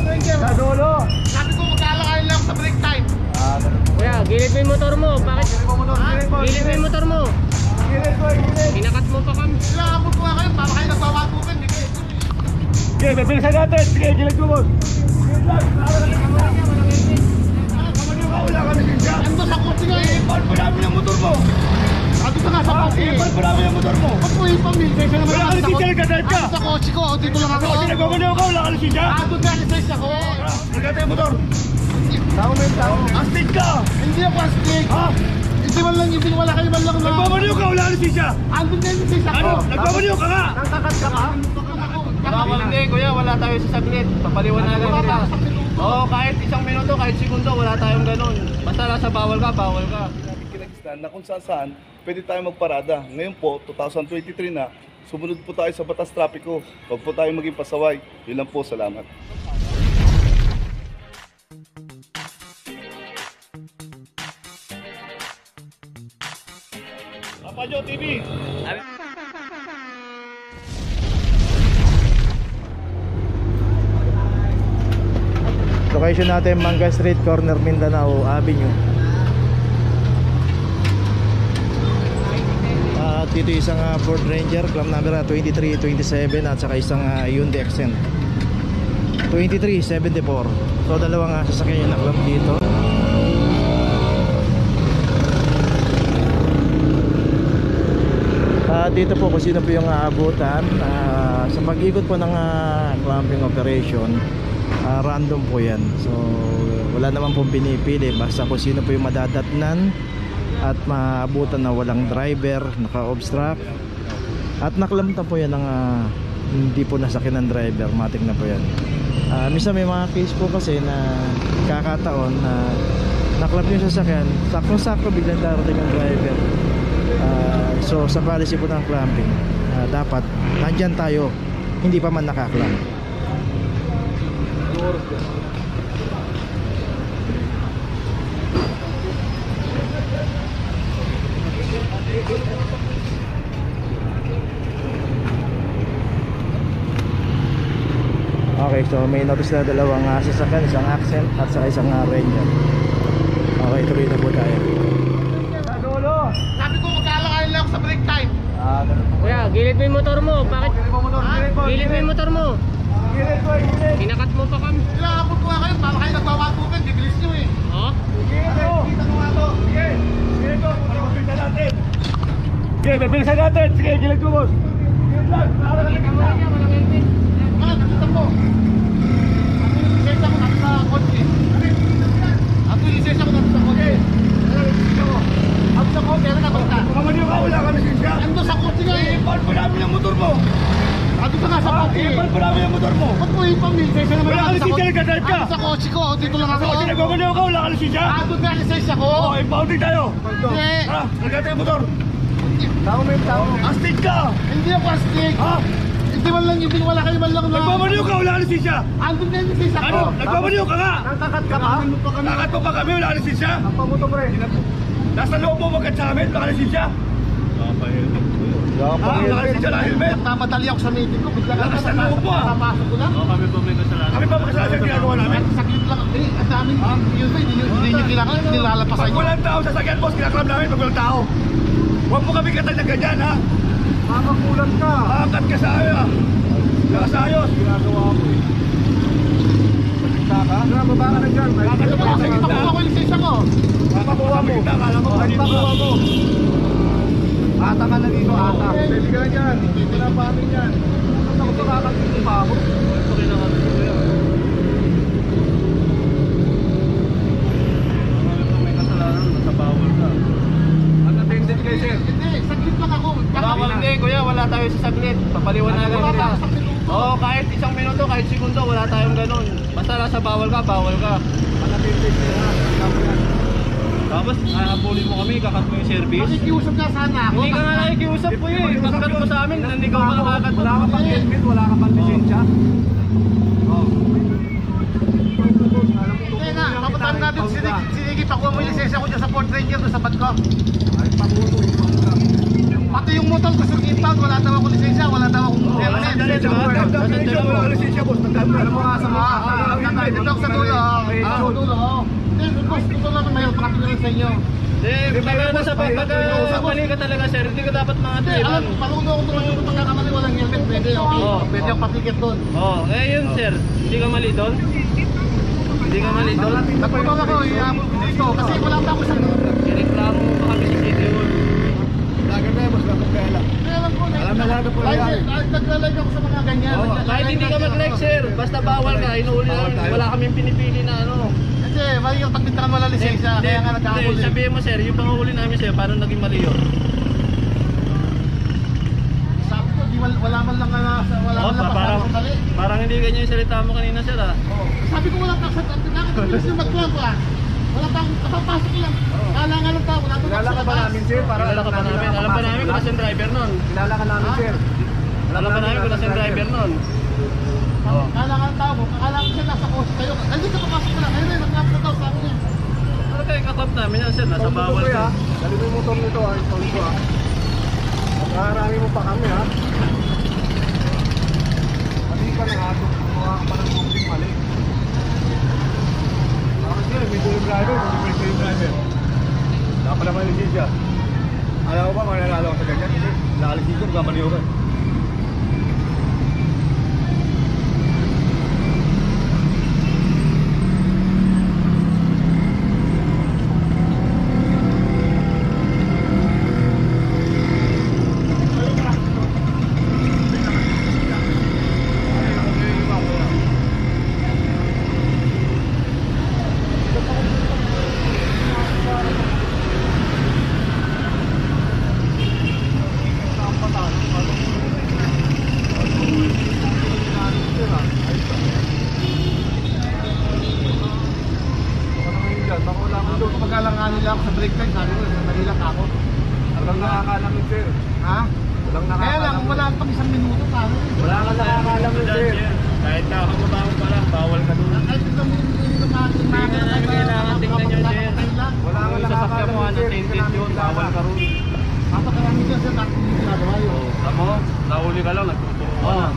Sa dulo. Sabi ko maglalakayin lang sa break time. Kuya, gilid mo yung motor mo. Bakit? Gilid mo yung motor mo. Pinakat mo pa kami. Kailangan ko nga kayo, para kayo nagbawagukan. Sige, bibilisan natin. Sige, gilid mo, boss. Wala kami siya. Ando sa kotse nga eh. Ipal po namin ang motor mo. Ando ka nga sa kotse eh. Ipal po namin ang motor mo. Ba't mo ipamil? Kaysa naman Wala ka ako lisensya, nagdadrive ka. Ando sa kotse ko, dito lang ako. Kasi nagmamaliw ka, wala ka lisensya. Ando na lisensya ko. Nagkata yung motor. Tao na yung tao. Astig ka. Hindi ako astig. Ha? Hindi man lang yung wala kayo man lang na. Nagmamaliw ka, wala ka lisensya. Ando na yung lisensya ko. Ano? Nagmamaliw ka nga. Nagkakat ka ka? Bawal din, kuya. Wala tayo sa saglit. Papaliwanagan kita. Oo, kahit isang minuto, kahit segundo, wala tayong ganun. Basta nasa bawal ka, bawal ka. Na kung saan pwede tayo magparada. Ngayon po, 2023 na, sumunod po tayo sa batas trapiko. Huwag po tayo maging pasaway. Yun lang po, salamat. Papadyo TV. Location natin Mangga Street, corner Mindanao Avenue. At dito isang Ford Ranger, claim number 2327 at saka isang Hyundai Accent 2374. So dalawang sasakyan yung na-claim dito. Dito po kung sino po yung aabutan sa pag-ikot po ng clamping operation. Random po yan. So wala naman pong pinipili. Basta kung sino po yung madadatnan at maabutan na walang driver, naka-obstruct at naklamta po yan ng hindi po nasakyan ng driver. Matik na po yan. Minsan may mga case po kasi na kakataon na naklamp yung sasakyan, sakto-sakto biglang darating ang driver. So sa policy po ng clamping, dapat nandyan tayo, hindi pa man nakaklamp. Okay, so may notice na dalawang sasakyan, isang Accent at saka isang Ranger. Okay, tuloy na po tayo. Sa dulo. Sabi ko maglalakayin lang sa break time. Kuya, gilid mo yung motor mo. Bakit? Gilid mo yung motor mo. Gilid mo, gilid. Pinakat mo pa kami. Kailangan ko nga kayo, para kayo nagbawagukan. Bibilis nyo eh. Oh? Gilid mo. Kita ko nga to. Sige, gilid mo. Bibilisan natin. Sige, bibilisan natin. Sige, gilid mo, boss. Gilid lang. Para ka lang. Ano, nakita mo. Lisensya ko natin sa kotse. Ato yung lisensya ko natin sa kotse. Ato sa kotse, ano na basta? Kamaliw ka, wala kami lisensya. Ando sa kotse nga eh. Ipal po namin ang motor mo. Ato ka nga sa kotse eh. Ipal po namin ang motor mo. Ba't mo ipamil? Lisensya naman Wala ka ako sa lisensya, kotse. nagdadrive ka. Ando sa kotse ko, dito lang ako. Kasi nagmamaliw ka, wala ka lisensya. Ando na lisensya ko. Oo, impounding tayo. Hindi. Tara, nagkata yung motor. Tao na yung tao. Astig ka. Hindi ako astig. Ha? Hindi man lang, hindi wala kayo man lang na. Nagmamaliw ka, wala ka lisensya. Ando na yung lisensya ko. Ano? Nagmamaliw ka nga. Nangkakat ka ba? Nakat mo pa kami, wala ka lisensya. Pamuto pre. Nasa loob mo magkat sa amin, wala ka lisensya. Wala ka lisensya na helmet. Nagmamadali ako sa meeting ko. Bigla ka Lakas na loob mo, ah. Napasok ko lang. Kami pa makasalanan yung ginagawa namin. Saglit lang. Eh, ang daming yun ba? Hindi nyo kinakalit. Nilalapasan Pag nyo. walang tao sa sakyan, boss, kinaklam namin pag walang tao. Huwag mo kami katag na ganyan, ha? Makakulat ka. Maangkat ka sa ayo, ha? Lakas ayos. Ginagawa ko eh. Saka? Baba ka na dyan. Sige, pakuha ko yung lisensya ko. Papakuha mo. Akala mo, kanina Pakuha mo. Ata ka na dito, ata. Pwede ka na dyan. Hindi na pa amin yan. Ano ko makakagin pa ako? May kasalanan, nasa bawal ka. Unattended kayo, sir. Hindi, saglit lang ako. Bawal din, kuya. Wala tayo sa saglit. Papaliwanagan kita. Oo, kahit isang minuto, kahit segundo, wala tayong ganun. Basta nasa bawal ka, bawal ka. Unattended ka na. Tapos, habulin mo kami, kakat mo yung service. Makikiusap nga sana ako. Hindi ka nga nakikiusap po eh. Pagkat mo sa amin, nandigaw ka na kakat. Wala ka pang helmet, wala ka pang lisensya. Hindi nga, papuntahan natin sinigit ako mo yung lisensya ko dyan sa Ford Ranger doon sa bad ko. Pati yung motor gusto yung impound, wala daw ako lisensya, wala daw akong helmet. Wala ka lisensya, boss. Alam mo nga sa mga Dito ako sa dulo. Sa dulo. Gusto naman may pakatulong sa inyo. Pagka mali ka talaga sir, hindi ka dapat mga Alam, paludo ako doon yung pagkakamali walang helmet. Pwede, okay. Pwede yung patiket doon. Yun sir, hindi ka mali doon? Hindi ka mali doon? Nagpapag ako, dito. Kasi wala pa ako sa doon. Ireklamo mo pa kami sa City Hall. Lager na, mas dapat kaya lang. Alam na lahat po yan. Naglalike ako sa mga ganyan. Kahit hindi ka mag-like sir, basta bawal ka, inuuli namin, wala kaming pinipili na ano. Kasi mali yung pagbintangan wala lisensya, kaya nga nagkakahuli. Sabihin mo sir, yung panguhuli namin sir, paano naging mali yun? Sabi ko, wala man lang mali. Parang hindi ganyan yung salita mo kanina sir ah. Sabi ko wala pa sa nakakabilis yung mag-club ah. Wala pa akong kapapasok lang. Kala nga lang tao, wala pa Kilala ka ba namin, sir? Kilala ka pa namin. Alam pa namin kung nasa driver nun. Kilala ka namin, sir. Alam pa namin kung nasa driver nun. Kala nga lang tao, kala ko siya nasa kotse kayo. Hindi ka papasok lang. Ayun, nag-club na tao, sabi niya. Pero kayo kaklap namin yan sir, nasa bawal sir. Dali mo yung motor nito, ito ah. Makarami mo pa kami, ha? Mali ka na, ha? Kumuha ka pa ng moving mali. Bakit sir, may tulong driver, may tulong driver. Wala pa naman yung lisensya. Alam ko ba, mananalo ako sa ganyan? Hindi. Nakalis dito, magkamali ako. Magkalanganin lang ako sa brake line, sabi ko, sandali lang ako. Walang nakakalamin, sir. Ha? Walang Kaya lang, nakakalamin. wala pang isang minuto pa. Wala ka nakakalamin, sir. Kahit nakakababangon pa lang, bawal ka doon. Kahit isang minuto pa, Hindi na namin kailangan tingnan yun sir. Wala ka Yung sasakyan mo, ano, nakakalamin, sir. tinted yun, bawal ka ron. Papakarami dyan sir, bakit hindi ginagawa yun? Tamo, nahuli ka lang, nagtuturo ka na.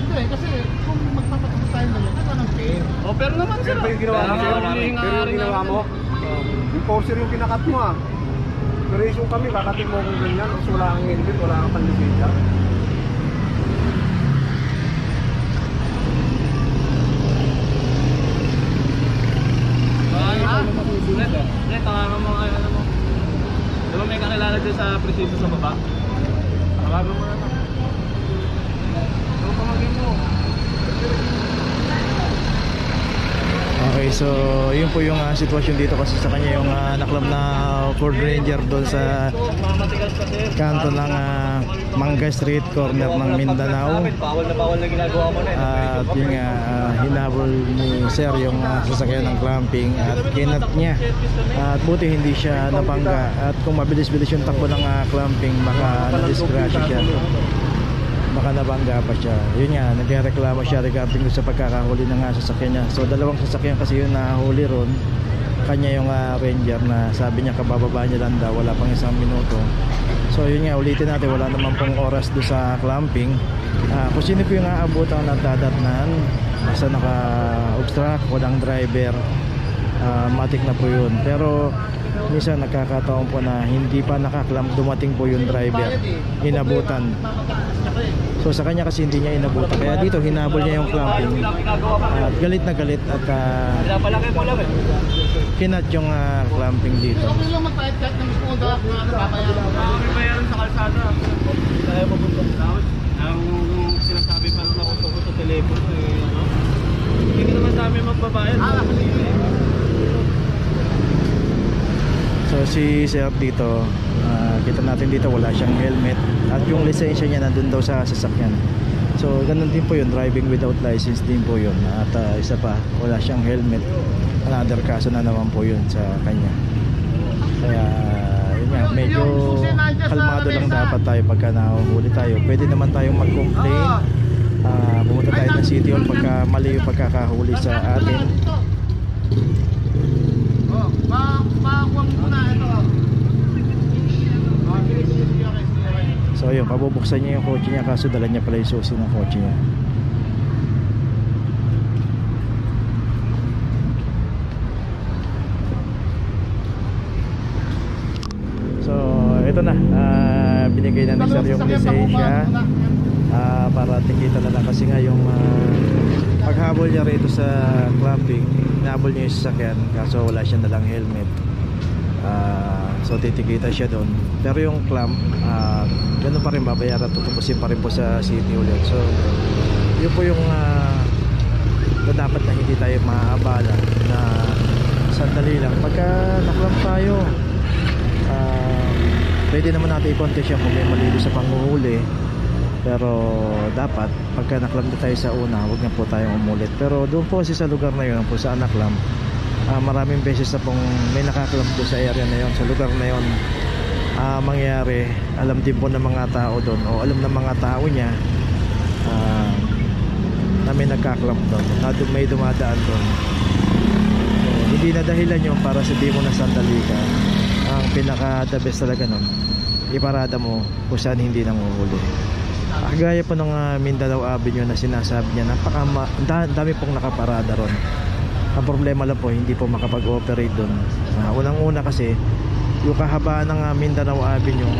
Hindi, kasi kung magpapatapos tayo na yun, ito ng fair. Pero naman sir. Pero yung ginawa mo, sir. Kaya hulihin nga Pero yung rin ginawa namin. mo. Enforcer yung kinakat mo, ah. Operation kami, kakatin mo kung ganyan. Kasi wala kang helmet, wala kang panlisensya. Hindi, tangangan mo ngayon ano mo. Di ba may kakilala dyan sa presidio sa baba? Tawagan mo na lang. Ano pamagin mo? Okay, so yun po yung sitwasyon dito kasi sa kanya yung naklab na Ford Ranger doon sa Mamatigas ka sir. kanto ng Mangga Street, corner ng Mindanao. Bawal na ginagawa mo na At yun nga, hinabol ni Sir yung sasakyan ng clamping at kinat niya. At buti hindi siya napangga. At kung mabilis-bilis yung takbo ng clamping, baka na-discratch siya. Baka nabangga pa siya. Yun nga, nagreklamo siya regarding sa pagkakahuli ng sasakyan niya. So dalawang sasakyan kasi yung nahuli ron. Kanya yung Ranger na sabi niya kabababa niya lang daw, wala pang isang minuto. So yun nga, ulitin natin, wala naman pong oras do sa clamping. Kung sino po yung aabutan ng dadatnan, basta naka-obstruct, walang driver, matik na po yun. Pero minsan nakakataon po na hindi pa nakaklamp, dumating po yung driver, inabutan. So sa kanya kasi hindi niya inabutan, kaya dito hinabol niya yung clamping at galit na galit at Pinapalaki mo lang eh. kinat yung clamping dito. Okay lang magpahit-kahit ng skoda, nababayaran mo. May bayaran sa kalsada. Tayo mapunta. Tapos, ang sinasabi pa lang ako tungkol sa telepono eh, ano? Hindi naman sa amin magbabayad. So si Sir dito, kita natin dito wala siyang helmet at yung lisensya niya nandun daw sa sasakyan. So ganun din po yun, driving without license din po yun. At isa pa, wala siyang helmet. Another kaso na naman po yun sa kanya. Kaya yun nga, medyo kalmado lang dapat tayo pagka nahuhuli tayo. Pwede naman tayong mag-complain, pumunta tayo ng City Hall pagka mali yung pagkakahuli sa atin. Pakuwang muna ito. So yun, pabubuksan niya yung kotse niya kaso dala niya pala yung susi ng kotse niya. yung lisensya para tikita na lang kasi nga yung paghabol niya rito sa clamping, nahabol niya yung sasakyan kaso wala siya nalang helmet. So titikita siya doon, pero yung clamp ganun pa rin babayaran, tutubusin pa rin po sa city ulit. So yun po yung dapat na hindi tayo maabala na sandali lang pagka naklamp tayo. Pwede naman natin i-contest siya kung may mali sa panguhuli, pero dapat pagka naklamp tayo sa una, huwag na po tayong umulit. Pero doon po kasi sa lugar na yun, kung saan naklamp, maraming beses na pong may nakaklamp doon sa area na yun, sa lugar na yun. Mangyari, alam din po ng mga tao doon, o alam ng mga tao niya na may nagkaklamp doon, na may dumadaan doon. So, hindi na dahilan yun para sabihin mo na sandali ka. Ang pinaka the best talaga nun, iparada mo kung saan hindi nanguhuli. Gaya po ng Mindanao Avenue na sinasabi niya, dami pong nakaparada ron. Ang problema lang po, hindi po makapag-operate doon. Unang-una kasi yung kahabaan ng Mindanao Avenue,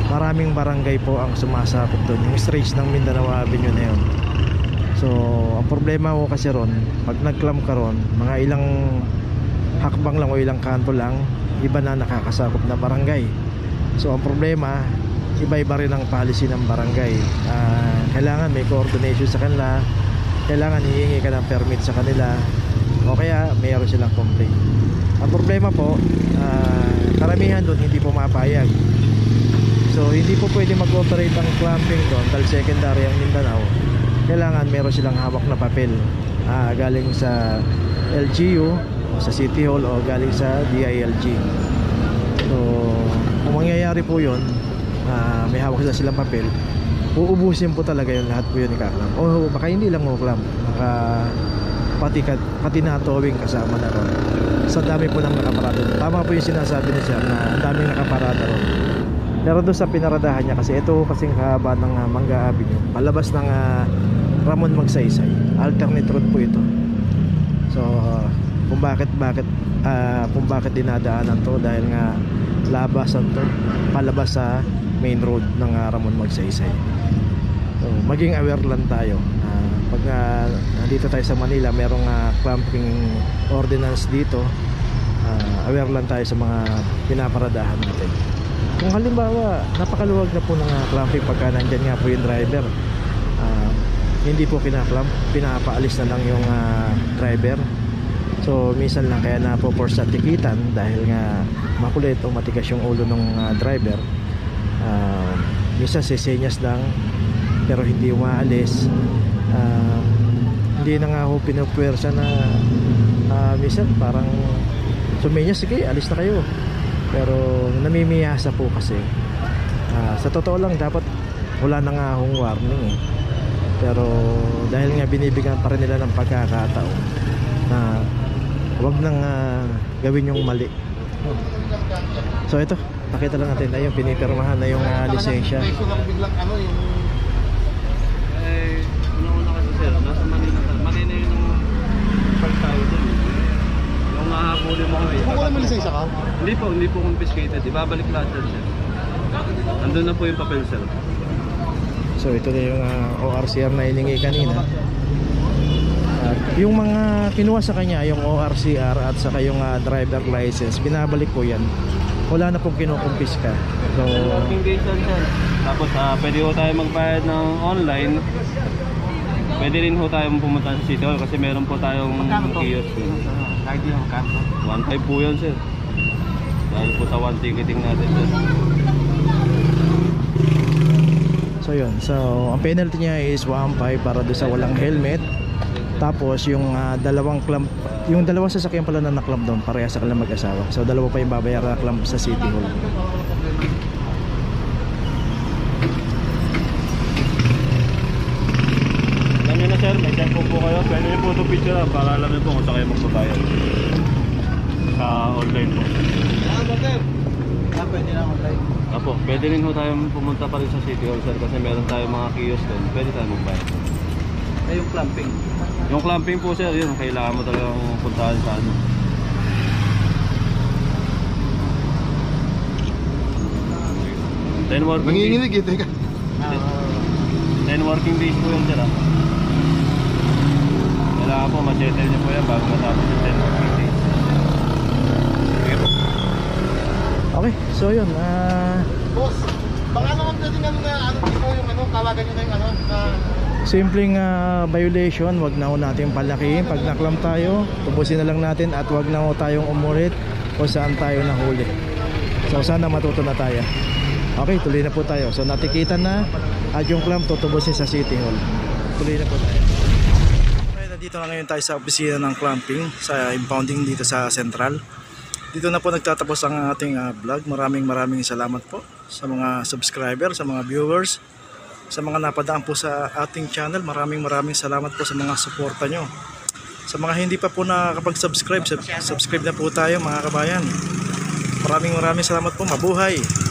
maraming barangay po ang sumasakop doon, yung stretch ng Mindanao Avenue na yun. So ang problema ko kasi ron, pag nag-clamp ka ron, mga ilang hakbang lang o ilang kanto lang, iba na nakakasakop na barangay. So ang problema, iba-iba rin ang policy ng barangay. Kailangan may coordination sa kanila, kailangan hihingi ka ng permit sa kanila, o kaya mayroon silang complaint. Ang problema po, karamihan doon hindi po mapayag. So hindi po pwede mag-operate ang clamping doon dahil secondary ang Mindanao. Kailangan meron silang hawak na papel galing sa LGU o sa City Hall o galing sa DILG. So kung mangyayari po yun, may hawak silang papel, uubusin po talaga yun, lahat po yun ikaklam. O baka hindi lang uklam, baka pati na towing kasama na ron. Sa dami po ng nakaparada. Tama po yung sinasabi ni Sir na daming nakaparada ron. Pero doon sa pinaradahan niya, kasi ito kasing haba ng Mangga Avenue, palabas ng Ramon Magsaysay, alternate route po ito. So kung bakit dinadaanan to, dahil nga labasan to, palabas sa main road ng Ramon Magsaysay. So maging aware lang tayo. Pag nandito tayo sa Manila, merong clamping ordinance dito, aware lang tayo sa mga pinaparadahan natin. Kung halimbawa napakaluwag na po ng clamping, pagka nandyan nga po yung driver, hindi po kinaklamp, pinapaalis na lang yung driver. So minsan lang kaya na po force sa tikitan dahil nga makulit o matigas yung ulo ng driver. Minsan sesenyas lang pero hindi umaalis. Hindi na nga ho pinupwersa na minsan parang sumenyas, sige alis na kayo, pero namimiyasa po kasi. Sa totoo lang dapat wala na nga hong warning eh. Pero dahil nga binibigyan pa rin nila ng pagkakataon na huwag nang gawin yung mali. So ito, nakita lang natin na yung pinipirmahan na yung lisensya. Biglang ano yung una-una kasi sir, nasa Manila yun yung pag tayo dun. Yung mahabuli mo kami. kung wala may lisensya ka? Hindi po confiscated, ibabalik lahat yan sir. Nandun na po yung papel sir. So ito na yung ORCR na hiningi kanina. At yung mga kinuha sa kanya, yung ORCR at saka yung driver license, binabalik po yan. Wala na pong kinukumpiska. So Working days yan sir. Tapos pwede ho tayo magbayad ng online. Pwede rin ho tayo pumunta sa City Hall kasi meron po tayong kiosk. Kahit yung kanto. 1.5 po yun sir. Dahil po sa one ticketing natin sir. So yun, so ang penalty niya is 1.5 para doon sa walang helmet. Tapos yung dalawang clamp, yung dalawang sasakyan pala na naklamp doon, parehas sa kanilang mag-asawa. So dalawa pa yung babayaran na clamp sa City Hall. Alam nyo na sir, may cellphone po kayo. Pwede nyo po ito picture para alam nyo po kung saan kayo magbabayad. Sa online po. Pwede na online. Apo, pwede rin ho tayong pumunta pa rin sa City Hall sir kasi meron tayong mga kiosk doon. Pwede tayo magbayad. Yung clamping. Yung clamping po sir, yun, kailangan mo talagang puntahan sa ano. 10 working days. Nanginginig eh, teka. 10 working days po yun, sir. Kailangan po ma-settle niyo po yan bago matapos yung 10 working days. Sige po. Okay, so yun. Boss, baka naman pwedeng ano na, ano dito yung ano, tawagan nyo na yung ano, na... Simpleng violation, wag na ho natin palakihin. Pag naklam tayo, tubusin na lang natin at wag na ho tayong umulit kung saan tayo nahuli. So sana matuto na tayo. Okay, tuloy na po tayo. So natikitan na at yung clam tutubusin sa City Hall. Tuloy na po tayo. Okay, nandito na ngayon tayo sa opisina ng clamping, sa impounding dito sa Central. Dito na po nagtatapos ang ating vlog. Maraming salamat po sa mga subscriber, sa mga viewers, sa mga napadaan po sa ating channel. Maraming salamat po sa mga suporta nyo. Sa mga hindi pa po nakakapag-subscribe, subscribe na po tayo mga kabayan. Maraming salamat po. Mabuhay!